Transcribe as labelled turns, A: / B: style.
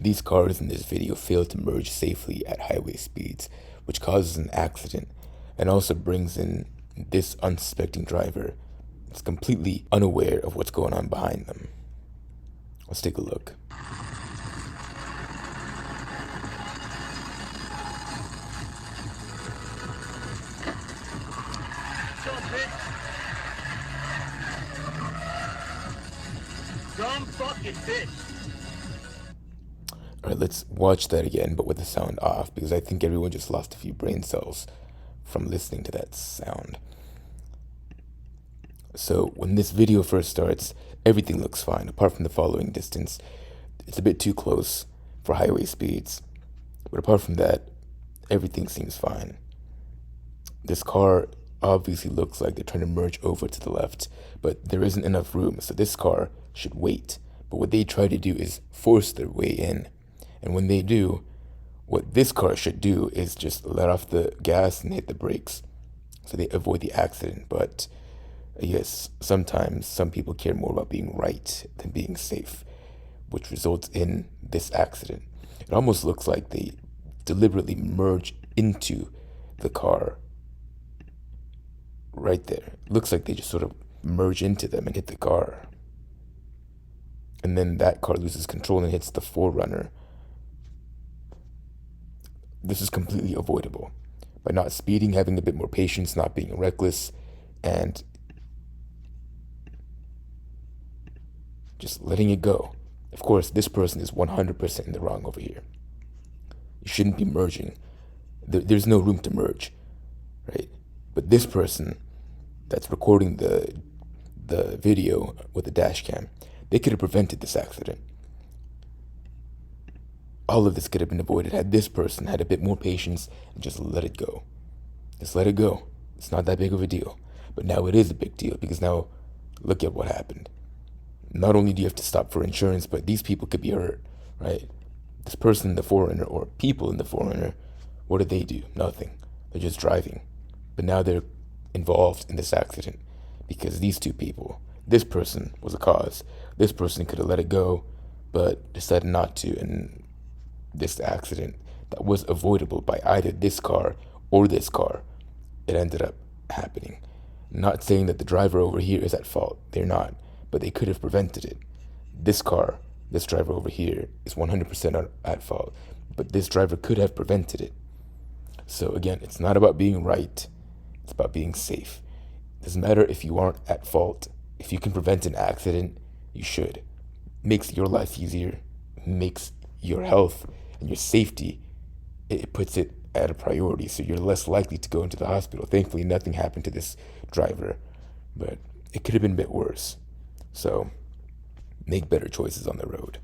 A: These cars in this video fail to merge safely at highway speeds, which causes an accident and also brings in this unsuspecting driver that's completely unaware of what's going on behind them. Let's take a look.
B: Dumb fucking bitch.
A: Alright, let's watch that again, but with the sound off, because I think everyone just lost a few brain cells from listening to that sound. So when this video first starts, everything looks fine, apart from the following distance. It's a bit too close for highway speeds, but apart from that, everything seems fine. This car obviously looks like they're trying to merge over to the left, but there isn't enough room, so this car should wait. But what they try to do is force their way in. And when they do, what this car should do is just let off the gas and hit the brakes so they avoid the accident. But yes, sometimes some people care more about being right than being safe, which results in this accident. It almost looks like they deliberately merge into the car right there. It looks like they just sort of merge into them and hit the car. And then that car loses control and hits the forerunner. This is completely avoidable by not speeding, having a bit more patience, not being reckless, and just letting it go. Of course, this person is 100% in the wrong over here. You shouldn't be merging. There's no room to merge, right? But this person that's recording the video with the dash cam, they could have prevented this accident. All of this could have been avoided had this person had a bit more patience and just let it go. Just let it go. It's not that big of a deal. But now it is a big deal, because now look at what happened. Not only do you have to stop for insurance, but these people could be hurt, right? This person in the forerunner, or people in the forerunner, what did they do? Nothing. They're just driving. But now they're involved in this accident because these two people, this person was a cause. This person could have let it go, but decided not to, and this accident that was avoidable by either this car or this car, it ended up happening. Not saying that the driver over here is at fault. They're not, but they could have prevented it. This car, this driver over here, is 100% at fault, but this driver could have prevented it. So again, it's not about being right. It's about being safe. It doesn't matter if you aren't at fault. If you can prevent an accident, you should. It makes your life easier. It makes your health and your safety, it puts it at a priority, so you're less likely to go into the hospital. Thankfully, nothing happened to this driver, but it could have been a bit worse. So make better choices on the road.